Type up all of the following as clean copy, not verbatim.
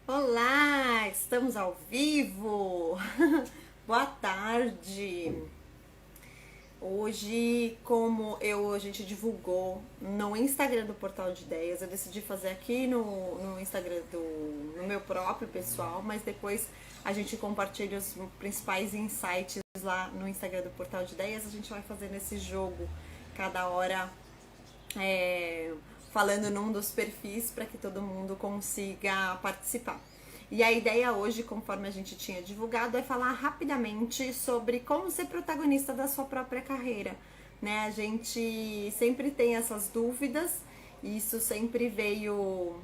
Olá, estamos ao vivo. Boa tarde. Hoje, a gente divulgou no Instagram do Portal de Ideias, eu decidi fazer aqui no Instagram no meu próprio pessoal, mas depois a gente compartilha os principais insights lá no Instagram do Portal de Ideias. A gente vai fazer nesse jogo cada hora, falando num dos perfis para que todo mundo consiga participar. E a ideia hoje, conforme a gente tinha divulgado, é falar rapidamente sobre como ser protagonista da sua própria carreira, né? A gente sempre tem essas dúvidas, isso sempre veio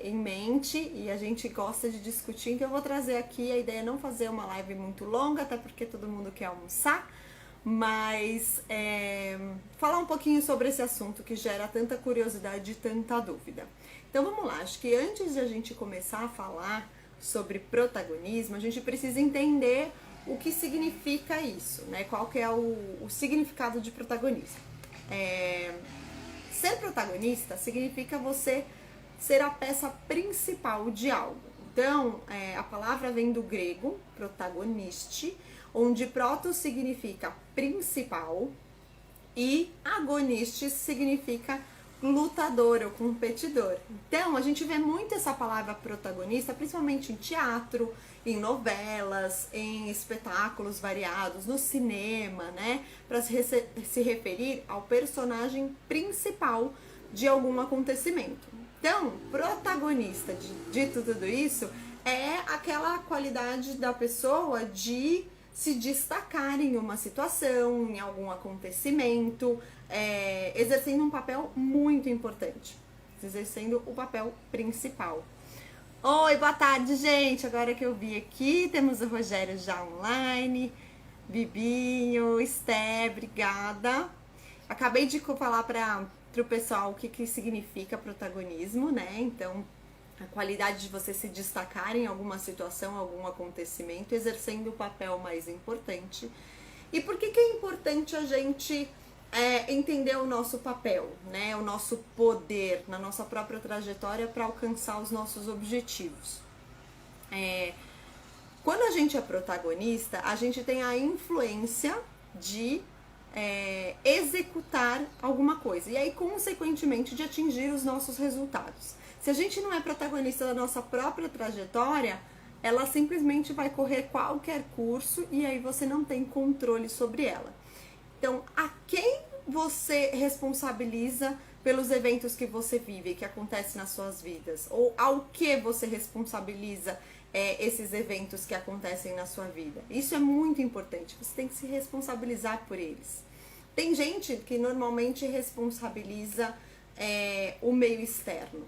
em mente e a gente gosta de discutir, então eu vou trazer aqui, a ideia é não fazer uma live muito longa, até porque todo mundo quer almoçar, mas falar um pouquinho sobre esse assunto que gera tanta curiosidade e tanta dúvida. Então vamos lá, acho que antes de a gente começar a falar sobre protagonismo, a gente precisa entender o que significa isso, né? Qual que é o significado de protagonismo. Ser protagonista significa você ser a peça principal de algo. Então, a palavra vem do grego, protagoniste, onde proto significa principal e agonistes significa lutador ou competidor. Então, a gente vê muito essa palavra protagonista, principalmente em teatro, em novelas, em espetáculos variados, no cinema, né? Para se referir ao personagem principal de algum acontecimento. Então, protagonista de tudo isso é aquela qualidade da pessoa de se destacar em uma situação, em algum acontecimento, exercendo um papel muito importante, exercendo o papel principal. Oi, boa tarde, gente! Agora que eu vi aqui, temos o Rogério já online, Bibinho, Esté, obrigada. Acabei de falar para o pessoal o que significa protagonismo, né? Então, a qualidade de você se destacar em alguma situação, algum acontecimento, exercendo o papel mais importante. E por que é importante a gente entender o nosso papel, né? O nosso poder na nossa própria trajetória para alcançar os nossos objetivos? Quando a gente é protagonista, a gente tem a influência de executar alguma coisa e aí, consequentemente, de atingir os nossos resultados. Se a gente não é protagonista da nossa própria trajetória, ela simplesmente vai correr qualquer curso e aí você não tem controle sobre ela. Então, a quem você responsabiliza pelos eventos que você vive, que acontecem nas suas vidas? Ou ao que você responsabiliza esses eventos que acontecem na sua vida? Isso é muito importante, você tem que se responsabilizar por eles. Tem gente que normalmente responsabiliza o meio externo.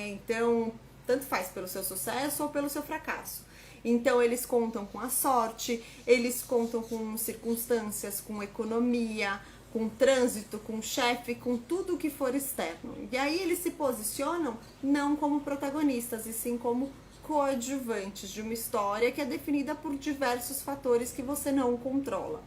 Então, tanto faz pelo seu sucesso ou pelo seu fracasso. Então, eles contam com a sorte, eles contam com circunstâncias, com economia, com trânsito, com chefe, com tudo que for externo. E aí eles se posicionam não como protagonistas, e sim como coadjuvantes de uma história que é definida por diversos fatores que você não controla.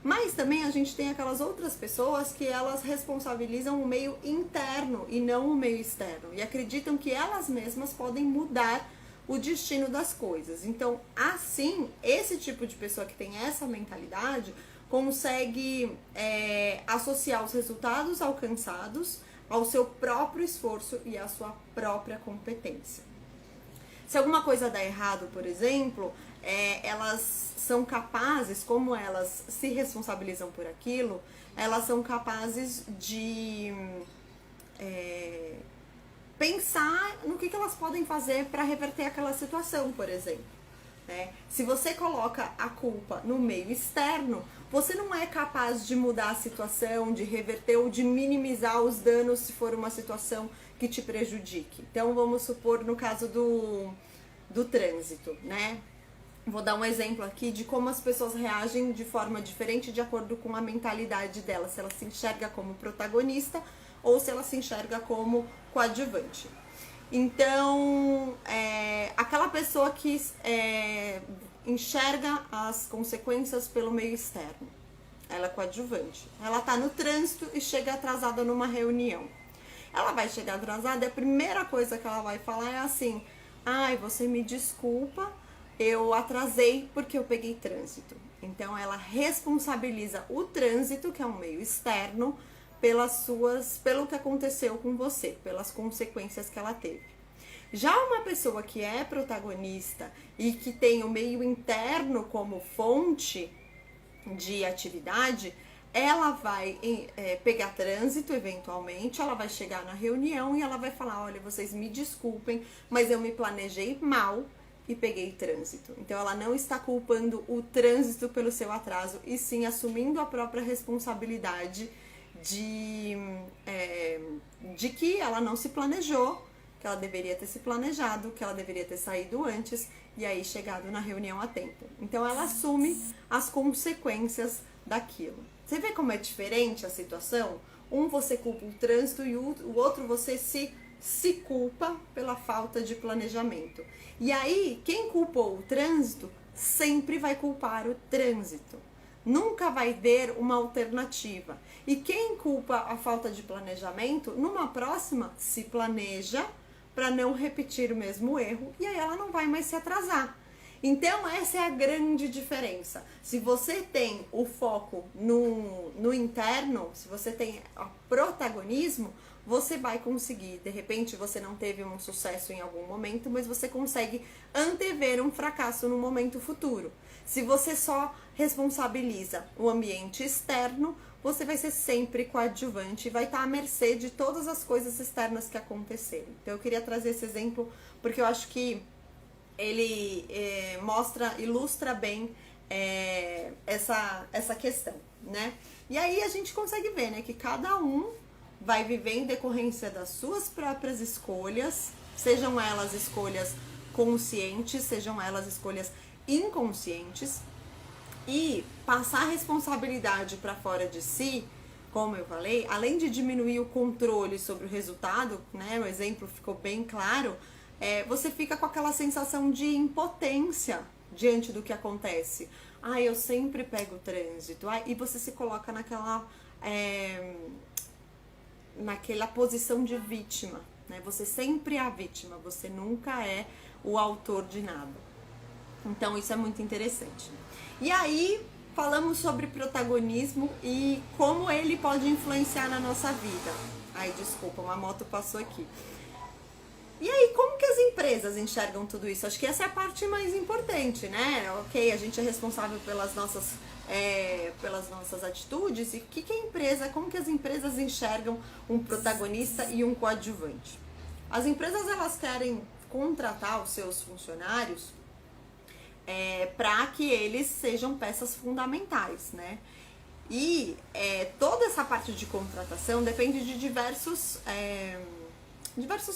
Mas também a gente tem aquelas outras pessoas que elas responsabilizam o meio interno e não o meio externo. E acreditam que elas mesmas podem mudar o destino das coisas. Então, assim, esse tipo de pessoa que tem essa mentalidade consegue associar os resultados alcançados ao seu próprio esforço e à sua própria competência. Se alguma coisa dá errado, por exemplo, elas são capazes, como elas se responsabilizam por aquilo, elas são capazes de pensar no que elas podem fazer para reverter aquela situação, por exemplo. Se você coloca a culpa no meio externo, você não é capaz de mudar a situação, de reverter ou de minimizar os danos se for uma situação que te prejudique. Então, vamos supor no caso do trânsito, né? Vou dar um exemplo aqui de como as pessoas reagem de forma diferente de acordo com a mentalidade dela, se ela se enxerga como protagonista ou se ela se enxerga como coadjuvante. Então, aquela pessoa que enxerga as consequências pelo meio externo, ela é coadjuvante. Ela tá no trânsito e chega atrasada numa reunião. Ela vai chegar atrasada e a primeira coisa que ela vai falar é assim: Ai, você me desculpa, eu atrasei porque eu peguei trânsito. Então ela responsabiliza o trânsito, que é um meio externo, pelo que aconteceu com você, pelas consequências que ela teve. Já uma pessoa que é protagonista e que tem o meio interno como fonte de atividade, ela vai pegar trânsito eventualmente, ela vai chegar na reunião e ela vai falar, olha, vocês me desculpem, mas eu me planejei mal e peguei trânsito. Então ela não está culpando o trânsito pelo seu atraso e sim assumindo a própria responsabilidade de que ela não se planejou, que ela deveria ter se planejado, que ela deveria ter saído antes e aí chegado na reunião a tempo. Então ela assume as consequências daquilo. Você vê como é diferente a situação? Um você culpa o trânsito e o outro você se culpa pela falta de planejamento. E aí, quem culpou o trânsito sempre vai culpar o trânsito. Nunca vai ver uma alternativa. E quem culpa a falta de planejamento, numa próxima se planeja para não repetir o mesmo erro e aí ela não vai mais se atrasar. Então essa é a grande diferença. Se você tem o foco no interno, se você tem o protagonismo, você vai conseguir. De repente você não teve um sucesso em algum momento, mas você consegue antever um fracasso no momento futuro. Se você só responsabiliza o ambiente externo, você vai ser sempre coadjuvante e vai estar à mercê de todas as coisas externas que acontecerem. Então eu queria trazer esse exemplo porque eu acho que ele ilustra bem essa questão, né? E aí a gente consegue ver, né, que cada um vai viver em decorrência das suas próprias escolhas, sejam elas escolhas conscientes, sejam elas escolhas inconscientes, e passar a responsabilidade para fora de si, como eu falei, além de diminuir o controle sobre o resultado, né, o exemplo ficou bem claro, você fica com aquela sensação de impotência diante do que acontece. Ah, eu sempre pego o trânsito. E você se coloca naquela posição de vítima, né? Você sempre é a vítima, você nunca é o autor de nada. Então isso é muito interessante. E aí falamos sobre protagonismo e como ele pode influenciar na nossa vida. Ai, desculpa, uma moto passou aqui. E aí, como que as empresas enxergam tudo isso? Acho que essa é a parte mais importante, né? Ok, a gente é responsável pelas nossas atitudes. E como que as empresas enxergam um protagonista e um coadjuvante? As empresas, elas querem contratar os seus funcionários para que eles sejam peças fundamentais, né? E toda essa parte de contratação depende de diversos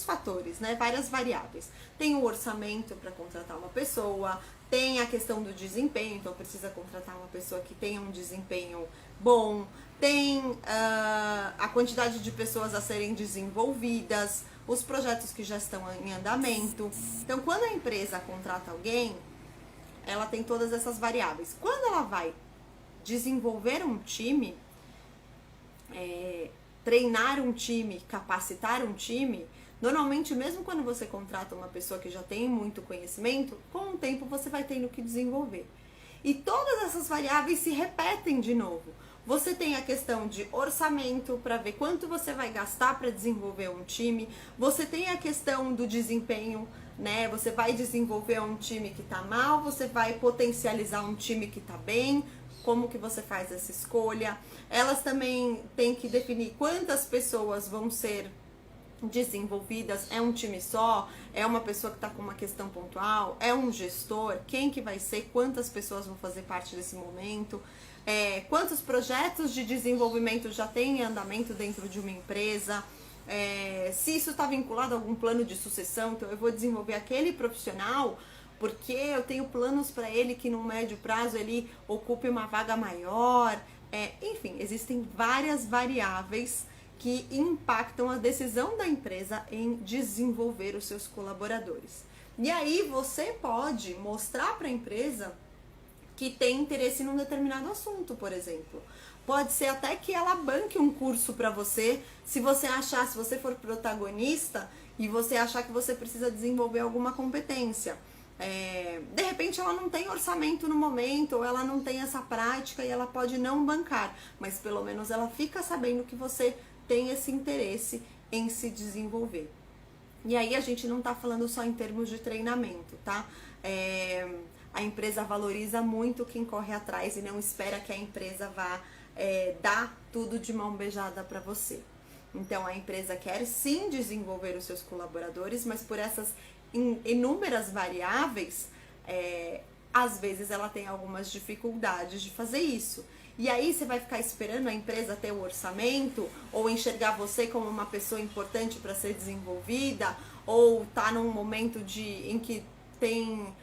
fatores, né? Várias variáveis. Tem o orçamento para contratar uma pessoa, tem a questão do desempenho, então precisa contratar uma pessoa que tenha um desempenho bom, tem a quantidade de pessoas a serem desenvolvidas, os projetos que já estão em andamento. Então, quando a empresa contrata alguém, ela tem todas essas variáveis. Quando ela vai desenvolver um time, treinar um time, capacitar um time, normalmente mesmo quando você contrata uma pessoa que já tem muito conhecimento, com o tempo você vai tendo que desenvolver. E todas essas variáveis se repetem de novo. Você tem a questão de orçamento para ver quanto você vai gastar para desenvolver um time. Você tem a questão do desempenho, né? Você vai desenvolver um time que está mal, você vai potencializar um time que está bem. Como que você faz essa escolha? Elas também têm que definir quantas pessoas vão ser desenvolvidas. É um time só? É uma pessoa que está com uma questão pontual? É um gestor? Quem que vai ser? Quantas pessoas vão fazer parte desse momento? Quantos projetos de desenvolvimento já tem em andamento dentro de uma empresa? Se isso está vinculado a algum plano de sucessão, então eu vou desenvolver aquele profissional porque eu tenho planos para ele que no médio prazo ele ocupe uma vaga maior. Enfim, existem várias variáveis que impactam a decisão da empresa em desenvolver os seus colaboradores. E aí você pode mostrar para a empresa que tem interesse num determinado assunto, por exemplo. Pode ser até que ela banque um curso para você, se você achar, se você for protagonista e você achar que você precisa desenvolver alguma competência. De repente ela não tem orçamento no momento, ou ela não tem essa prática e ela pode não bancar, mas pelo menos ela fica sabendo que você tem esse interesse em se desenvolver. E aí a gente não tá falando só em termos de treinamento, tá? A empresa valoriza muito quem corre atrás e não espera que a empresa vá dar tudo de mão beijada para você. Então a empresa quer sim desenvolver os seus colaboradores, mas por essas inúmeras variáveis, às vezes ela tem algumas dificuldades de fazer isso. E aí você vai ficar esperando a empresa ter o orçamento, ou enxergar você como uma pessoa importante para ser desenvolvida, ou tá num momento em que tem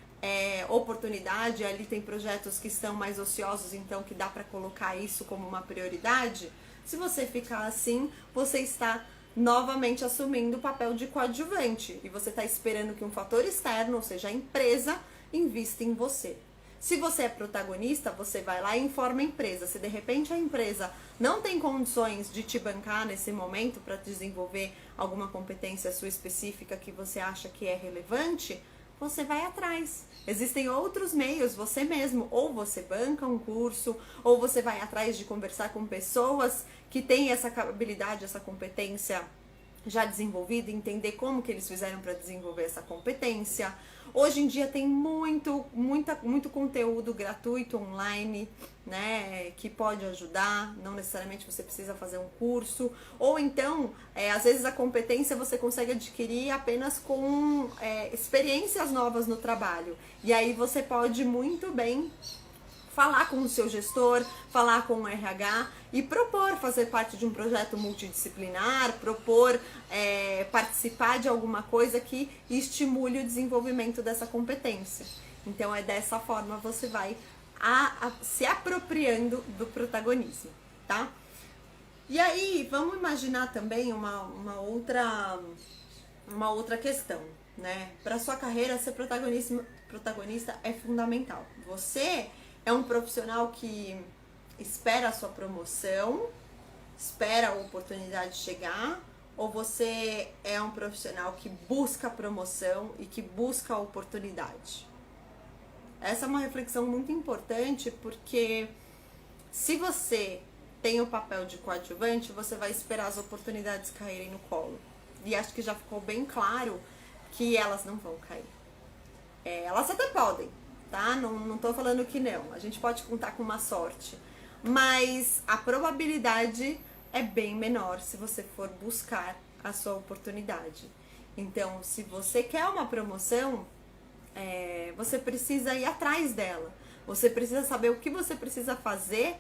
oportunidade, ali tem projetos que estão mais ociosos, então que dá para colocar isso como uma prioridade. Se você ficar assim, você está novamente assumindo o papel de coadjuvante e você está esperando que um fator externo, ou seja, a empresa, invista em você. Se você é protagonista, você vai lá e informa a empresa. Se de repente a empresa não tem condições de te bancar nesse momento para desenvolver alguma competência sua específica que você acha que é relevante, você vai atrás. Existem outros meios, você mesmo, ou você banca um curso, ou você vai atrás de conversar com pessoas que têm essa habilidade, essa competência já desenvolvida, entender como que eles fizeram para desenvolver essa competência. Hoje em dia tem muito conteúdo gratuito online, né, que pode ajudar, não necessariamente você precisa fazer um curso, ou então, às vezes a competência você consegue adquirir apenas com experiências novas no trabalho, e aí você pode muito bem falar com o seu gestor, falar com o RH e propor fazer parte de um projeto multidisciplinar, propor participar de alguma coisa que estimule o desenvolvimento dessa competência. Então é dessa forma você vai se apropriando do protagonismo, tá? E aí vamos imaginar também uma outra questão, né? Para sua carreira ser protagonista é fundamental. Você é um profissional que espera a sua promoção, espera a oportunidade chegar, ou você é um profissional que busca a promoção e que busca a oportunidade? Essa é uma reflexão muito importante, porque se você tem o papel de coadjuvante, você vai esperar as oportunidades caírem no colo. E acho que já ficou bem claro que elas não vão cair. Elas até podem, tá? Não tô falando que não. A gente pode contar com uma sorte. Mas a probabilidade é bem menor se você for buscar a sua oportunidade. Então, se você quer uma promoção, você precisa ir atrás dela. Você precisa saber o que você precisa fazer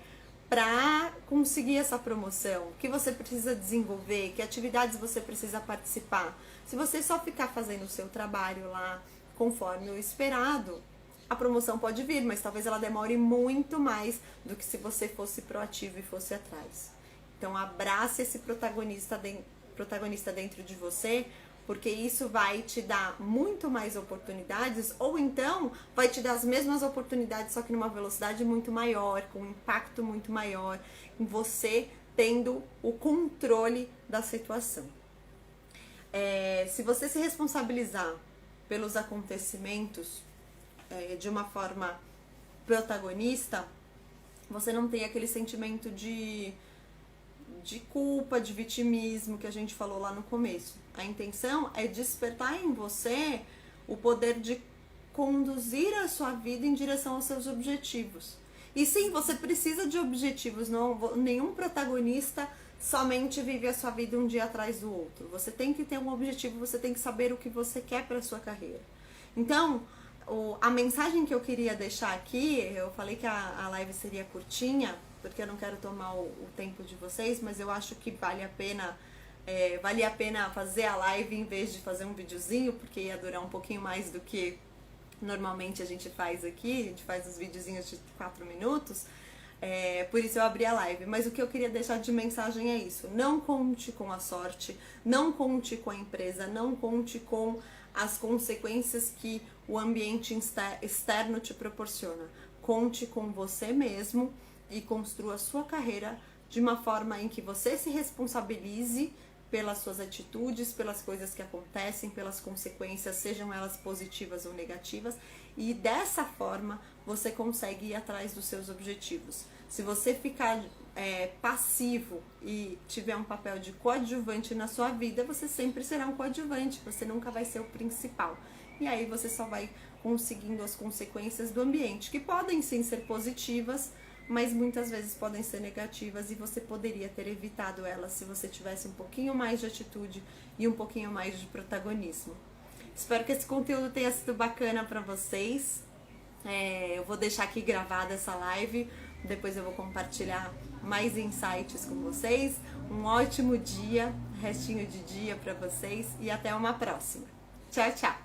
para conseguir essa promoção, o que você precisa desenvolver, que atividades você precisa participar. Se você só ficar fazendo o seu trabalho lá conforme o esperado, a promoção pode vir, mas talvez ela demore muito mais do que se você fosse proativo e fosse atrás. Então abrace esse protagonista dentro de você, porque isso vai te dar muito mais oportunidades, ou então vai te dar as mesmas oportunidades, só que numa velocidade muito maior, com um impacto muito maior, em você tendo o controle da situação. Se você se responsabilizar pelos acontecimentos de uma forma protagonista, você não tem aquele sentimento de culpa, de vitimismo que a gente falou lá no começo. A intenção é despertar em você o poder de conduzir a sua vida em direção aos seus objetivos. E sim, você precisa de objetivos, nenhum protagonista somente vive a sua vida um dia atrás do outro. Você tem que ter um objetivo, você tem que saber o que você quer para a sua carreira. Então, a mensagem que eu queria deixar aqui, eu falei que a live seria curtinha, porque eu não quero tomar o tempo de vocês, mas eu acho que valia a pena fazer a live em vez de fazer um videozinho, porque ia durar um pouquinho mais do que normalmente a gente faz aqui. A gente faz os videozinhos de 4 minutos, por isso eu abri a live. Mas o que eu queria deixar de mensagem é isso: não conte com a sorte, não conte com a empresa, não conte com as consequências que o ambiente externo te proporciona. Conte com você mesmo, e construa a sua carreira de uma forma em que você se responsabilize pelas suas atitudes, pelas coisas que acontecem, pelas consequências, sejam elas positivas ou negativas, e dessa forma você consegue ir atrás dos seus objetivos. Se você ficar passivo e tiver um papel de coadjuvante na sua vida, você sempre será um coadjuvante, você nunca vai ser o principal. E aí você só vai conseguindo as consequências do ambiente, que podem sim ser positivas, mas muitas vezes podem ser negativas, e você poderia ter evitado elas se você tivesse um pouquinho mais de atitude e um pouquinho mais de protagonismo. Espero que esse conteúdo tenha sido bacana para vocês. Eu vou deixar aqui gravada essa live, depois eu vou compartilhar mais insights com vocês. Um ótimo dia, restinho de dia para vocês, e até uma próxima. Tchau, tchau!